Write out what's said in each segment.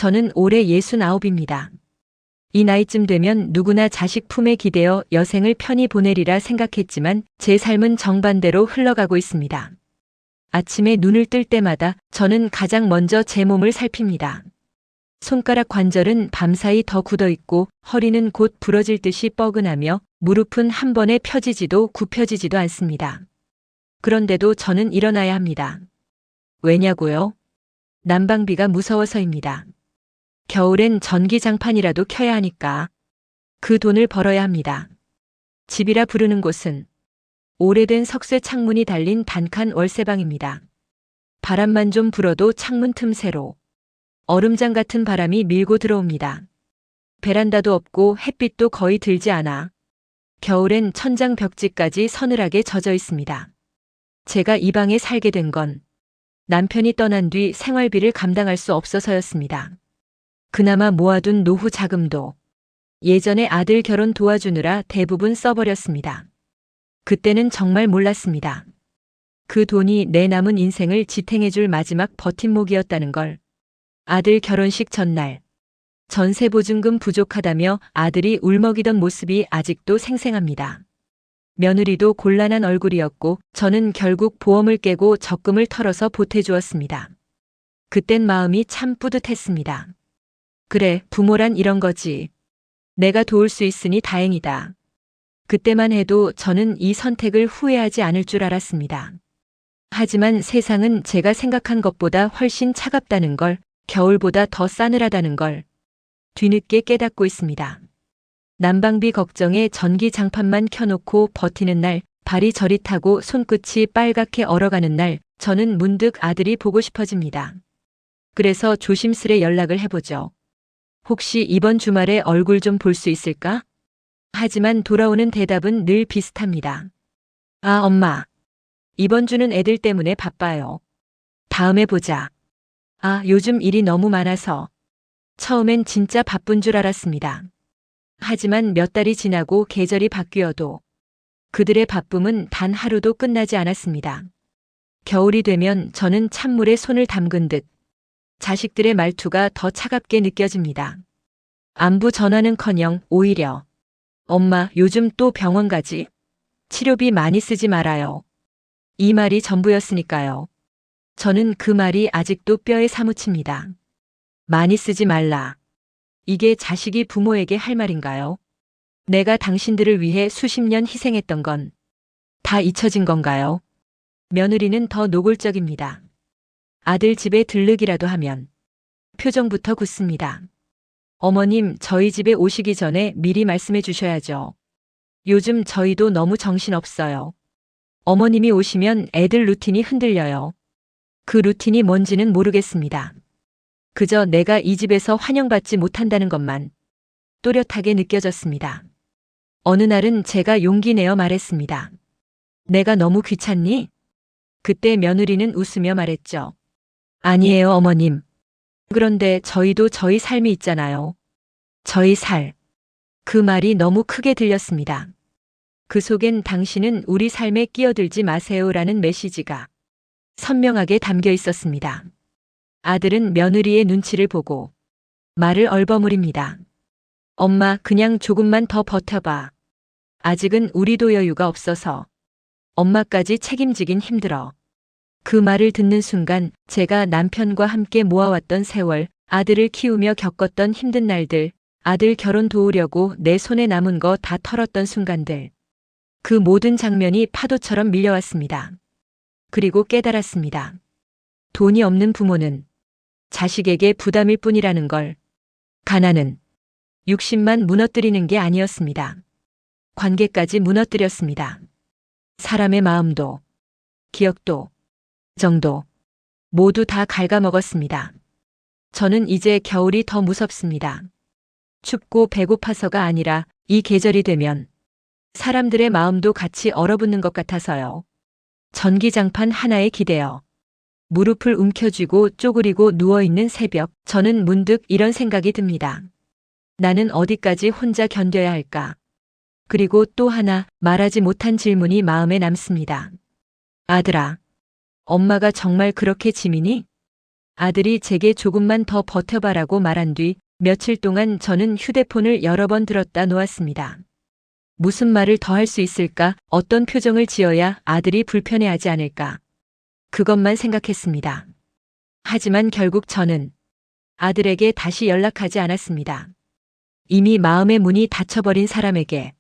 저는 올해 69입니다. 이 나이쯤 되면 누구나 자식 품에 기대어 여생을 편히 보내리라 생각했지만 제 삶은 정반대로 흘러가고 있습니다. 아침에 눈을 뜰 때마다 저는 가장 먼저 제 몸을 살핍니다. 손가락 관절은 밤사이 더 굳어 있고 허리는 곧 부러질 듯이 뻐근하며 무릎은 한 번에 펴지지도 굽혀지지도 않습니다. 그런데도 저는 일어나야 합니다. 왜냐고요? 난방비가 무서워서입니다. 겨울엔 전기장판이라도 켜야 하니까. 그 돈을 벌어야 합니다. 집이라 부르는 곳은 오래된 석쇠 창문이 달린 단칸 월세방입니다. 바람만 좀 불어도 창문 틈새로 얼음장 같은 바람이 밀고 들어옵니다. 베란다도 없고 햇빛도 거의 들지 않아 겨울엔 천장 벽지까지 서늘하게 젖어 있습니다. 제가 이 방에 살게 된 건 남편이 떠난 뒤 생활비를 감당할 수 없어서였습니다. 그나마 모아둔 노후 자금도 예전에 아들 결혼 도와주느라 대부분 써버렸습니다. 그때는 정말 몰랐습니다. 그 돈이 내 남은 인생을 지탱해줄 마지막 버팀목이었다는 걸. 아들 결혼식 전날 전세보증금 부족하다며 아들이 울먹이던 모습이 아직도 생생합니다. 며느리도 곤란한 얼굴이었고 저는 결국 보험을 깨고 적금을 털어서 보태주었습니다. 그땐 마음이 참 뿌듯했습니다. 그래, 부모란 이런 거지. 내가 도울 수 있으니 다행이다. 그때만 해도 저는 이 선택을 후회하지 않을 줄 알았습니다. 하지만 세상은 제가 생각한 것보다 훨씬 차갑다는 걸, 겨울보다 더 싸늘하다는 걸 뒤늦게 깨닫고 있습니다. 난방비 걱정에 전기장판만 켜놓고 버티는 날, 발이 저릿하고 손끝이 빨갛게 얼어가는 날, 저는 문득 아들이 보고 싶어집니다. 그래서 조심스레 연락을 해보죠. 혹시 이번 주말에 얼굴 좀 볼 수 있을까? 하지만 돌아오는 대답은 늘 비슷합니다. 아, 엄마. 이번 주는 애들 때문에 바빠요. 다음에 보자. 아, 요즘 일이 너무 많아서. 처음엔 진짜 바쁜 줄 알았습니다. 하지만 몇 달이 지나고 계절이 바뀌어도 그들의 바쁨은 단 하루도 끝나지 않았습니다. 겨울이 되면 저는 찬물에 손을 담근 듯 자식들의 말투가 더 차갑게 느껴집니다. 안부 전화는커녕 오히려 엄마, 요즘 또 병원 가지? 치료비 많이 쓰지 말아요. 이 말이 전부였으니까요. 저는 그 말이 아직도 뼈에 사무칩니다. 많이 쓰지 말라. 이게 자식이 부모에게 할 말인가요? 내가 당신들을 위해 수십 년 희생했던 건 다 잊혀진 건가요? 며느리는 더 노골적입니다. 아들 집에 들르기라도 하면 표정부터 굳습니다. 어머님, 저희 집에 오시기 전에 미리 말씀해 주셔야죠. 요즘 저희도 너무 정신없어요. 어머님이 오시면 애들 루틴이 흔들려요. 그 루틴이 뭔지는 모르겠습니다. 그저 내가 이 집에서 환영받지 못한다는 것만 또렷하게 느껴졌습니다. 어느 날은 제가 용기 내어 말했습니다. 내가 너무 귀찮니? 그때 며느리는 웃으며 말했죠. 아니에요, 어머님. 그런데 저희도 저희 삶이 있잖아요. 저희 살. 그 말이 너무 크게 들렸습니다. 그 속엔 당신은 우리 삶에 끼어들지 마세요라는 메시지가 선명하게 담겨 있었습니다. 아들은 며느리의 눈치를 보고 말을 얼버무립니다. 엄마, 그냥 조금만 더 버텨봐. 아직은 우리도 여유가 없어서 엄마까지 책임지긴 힘들어. 그 말을 듣는 순간 제가 남편과 함께 모아왔던 세월, 아들을 키우며 겪었던 힘든 날들, 아들 결혼 도우려고 내 손에 남은 거 다 털었던 순간들. 그 모든 장면이 파도처럼 밀려왔습니다. 그리고 깨달았습니다. 돈이 없는 부모는 자식에게 부담일 뿐이라는 걸. 가난은 육신만 무너뜨리는 게 아니었습니다. 관계까지 무너뜨렸습니다. 사람의 마음도, 기억도, 정도 모두 다 갉아먹었습니다. 저는 이제 겨울이 더 무섭습니다. 춥고 배고파서가 아니라 이 계절이 되면 사람들의 마음도 같이 얼어붙는 것 같아서요. 전기장판 하나에 기대어 무릎을 움켜쥐고 쪼그리고 누워있는 새벽, 저는 문득 이런 생각이 듭니다. 나는 어디까지 혼자 견뎌야 할까? 그리고 또 하나 말하지 못한 질문이 마음에 남습니다. 아들아, 엄마가 정말 그렇게 짐이니? 아들이 제게 조금만 더 버텨봐라고 말한 뒤 며칠 동안 저는 휴대폰을 여러 번 들었다 놓았습니다. 무슨 말을 더 할 수 있을까? 어떤 표정을 지어야 아들이 불편해하지 않을까? 그것만 생각했습니다. 하지만 결국 저는 아들에게 다시 연락하지 않았습니다. 이미 마음의 문이 닫혀버린 사람에게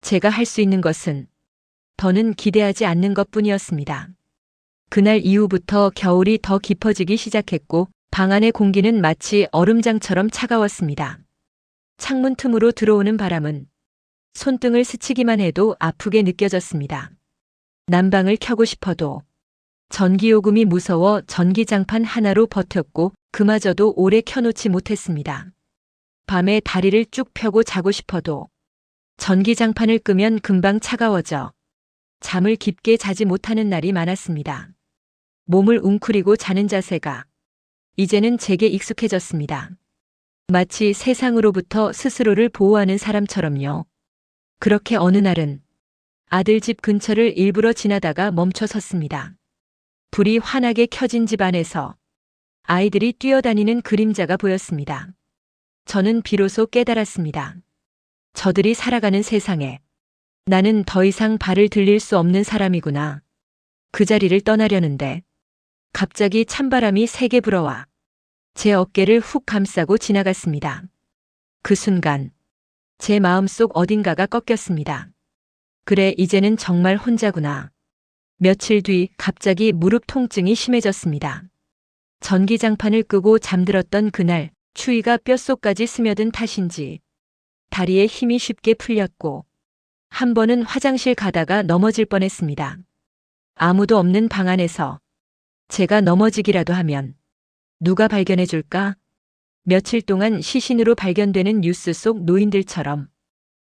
제가 할 수 있는 것은 더는 기대하지 않는 것뿐이었습니다. 그날 이후부터 겨울이 더 깊어지기 시작했고 방 안의 공기는 마치 얼음장처럼 차가웠습니다. 창문 틈으로 들어오는 바람은 손등을 스치기만 해도 아프게 느껴졌습니다. 난방을 켜고 싶어도 전기요금이 무서워 전기장판 하나로 버텼고 그마저도 오래 켜놓지 못했습니다. 밤에 다리를 쭉 펴고 자고 싶어도 전기장판을 끄면 금방 차가워져 잠을 깊게 자지 못하는 날이 많았습니다. 몸을 웅크리고 자는 자세가 이제는 제게 익숙해졌습니다. 마치 세상으로부터 스스로를 보호하는 사람처럼요. 그렇게 어느 날은 아들 집 근처를 일부러 지나다가 멈춰 섰습니다. 불이 환하게 켜진 집 안에서 아이들이 뛰어다니는 그림자가 보였습니다. 저는 비로소 깨달았습니다. 저들이 살아가는 세상에 나는 더 이상 발을 들릴 수 없는 사람이구나. 그 자리를 떠나려는데 갑자기 찬바람이 세게 불어와 제 어깨를 훅 감싸고 지나갔습니다. 그 순간 제 마음속 어딘가가 꺾였습니다. 그래, 이제는 정말 혼자구나. 며칠 뒤 갑자기 무릎 통증이 심해졌습니다. 전기장판을 끄고 잠들었던 그날 추위가 뼛속까지 스며든 탓인지 다리에 힘이 쉽게 풀렸고 한 번은 화장실 가다가 넘어질 뻔했습니다. 아무도 없는 방 안에서 제가 넘어지기라도 하면 누가 발견해 줄까? 며칠 동안 시신으로 발견되는 뉴스 속 노인들처럼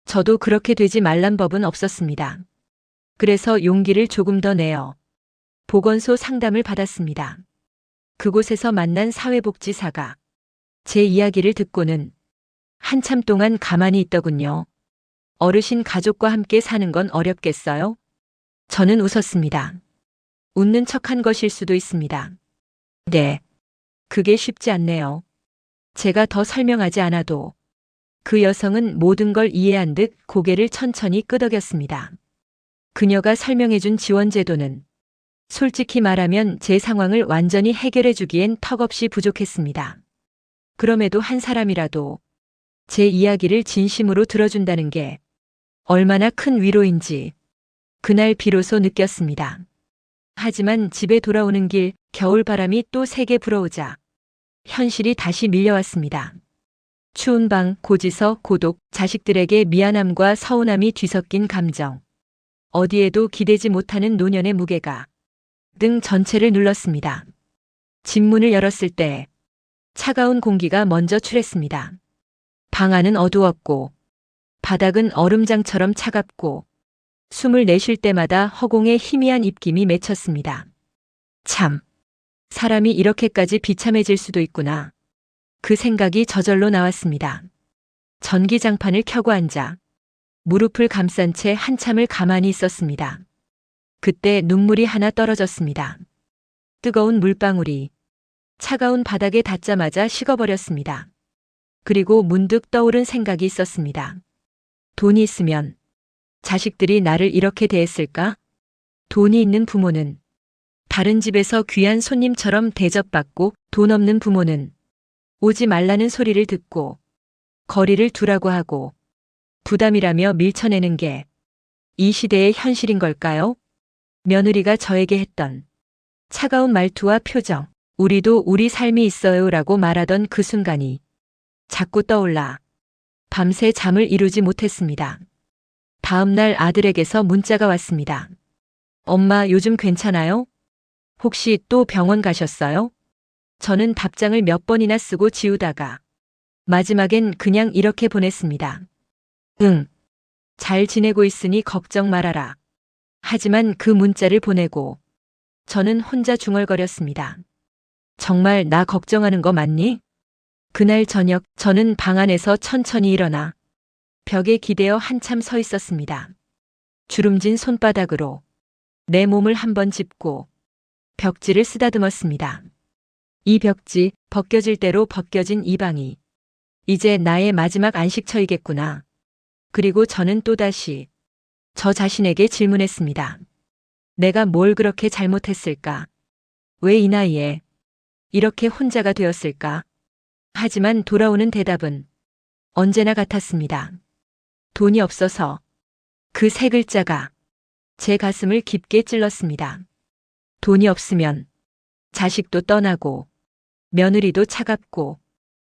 저도 그렇게 되지 말란 법은 없었습니다. 그래서 용기를 조금 더 내어 보건소 상담을 받았습니다. 그곳에서 만난 사회복지사가 제 이야기를 듣고는 한참 동안 가만히 있더군요. 어르신 가족과 함께 사는 건 어렵겠어요? 저는 웃었습니다. 웃는 척한 것일 수도 있습니다. 네. 그게 쉽지 않네요. 제가 더 설명하지 않아도 그 여성은 모든 걸 이해한 듯 고개를 천천히 끄덕였습니다. 그녀가 설명해준 지원제도는 솔직히 말하면 제 상황을 완전히 해결해주기엔 턱없이 부족했습니다. 그럼에도 한 사람이라도 제 이야기를 진심으로 들어준다는 게 얼마나 큰 위로인지 그날 비로소 느꼈습니다. 하지만 집에 돌아오는 길 겨울바람이 또 세게 불어오자 현실이 다시 밀려왔습니다. 추운 방, 고지서, 고독, 자식들에게 미안함과 서운함이 뒤섞인 감정. 어디에도 기대지 못하는 노년의 무게가 등 전체를 눌렀습니다. 집 문을 열었을 때 차가운 공기가 먼저 출했습니다. 방 안은 어두웠고 바닥은 얼음장처럼 차갑고 숨을 내쉴 때마다 허공에 희미한 입김이 맺혔습니다. 참, 사람이 이렇게까지 비참해질 수도 있구나. 그 생각이 저절로 나왔습니다. 전기장판을 켜고 앉아 무릎을 감싼 채 한참을 가만히 있었습니다. 그때 눈물이 하나 떨어졌습니다. 뜨거운 물방울이 차가운 바닥에 닿자마자 식어버렸습니다. 그리고 문득 떠오른 생각이 있었습니다. 돈이 있으면 자식들이 나를 이렇게 대했을까? 돈이 있는 부모는 다른 집에서 귀한 손님처럼 대접받고 돈 없는 부모는 오지 말라는 소리를 듣고 거리를 두라고 하고 부담이라며 밀쳐내는 게 이 시대의 현실인 걸까요? 며느리가 저에게 했던 차가운 말투와 표정, 우리도 우리 삶이 있어요라고 말하던 그 순간이 자꾸 떠올라 밤새 잠을 이루지 못했습니다. 다음 날 아들에게서 문자가 왔습니다. 엄마, 요즘 괜찮아요? 혹시 또 병원 가셨어요? 저는 답장을 몇 번이나 쓰고 지우다가 마지막엔 그냥 이렇게 보냈습니다. 응. 잘 지내고 있으니 걱정 말아라. 하지만 그 문자를 보내고 저는 혼자 중얼거렸습니다. 정말 나 걱정하는 거 맞니? 그날 저녁 저는 방 안에서 천천히 일어나 벽에 기대어 한참 서 있었습니다. 주름진 손바닥으로 내 몸을 한번 짚고 벽지를 쓰다듬었습니다. 이 벽지, 벗겨질 대로 벗겨진 이 방이. 이제 나의 마지막 안식처이겠구나. 그리고 저는 또다시 저 자신에게 질문했습니다. 내가 뭘 그렇게 잘못했을까? 왜 이 나이에 이렇게 혼자가 되었을까? 하지만 돌아오는 대답은 언제나 같았습니다. 돈이 없어서. 그 세 글자가 제 가슴을 깊게 찔렀습니다. 돈이 없으면 자식도 떠나고 며느리도 차갑고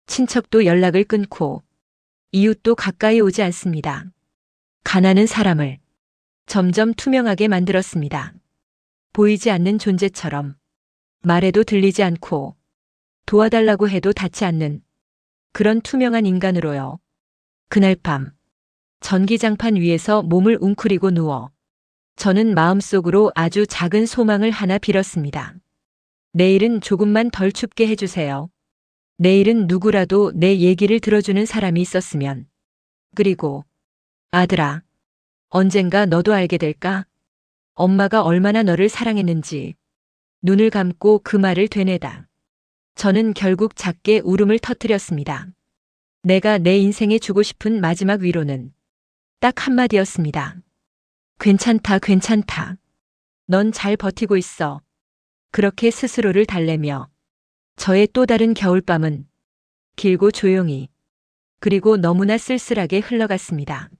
친척도 연락을 끊고 이웃도 가까이 오지 않습니다. 가난은 사람을 점점 투명하게 만들었습니다. 보이지 않는 존재처럼 말해도 들리지 않고 도와달라고 해도 닿지 않는 그런 투명한 인간으로요. 그날 밤 전기장판 위에서 몸을 웅크리고 누워 저는 마음속으로 아주 작은 소망을 하나 빌었습니다. 내일은 조금만 덜 춥게 해주세요. 내일은 누구라도 내 얘기를 들어주는 사람이 있었으면. 그리고 아들아, 언젠가 너도 알게 될까? 엄마가 얼마나 너를 사랑했는지. 눈을 감고 그 말을 되뇌다. 저는 결국 작게 울음을 터뜨렸습니다. 내가 내 인생에 주고 싶은 마지막 위로는 딱 한마디였습니다. 괜찮다, 괜찮다. 넌 잘 버티고 있어. 그렇게 스스로를 달래며 저의 또 다른 겨울밤은 길고 조용히 그리고 너무나 쓸쓸하게 흘러갔습니다.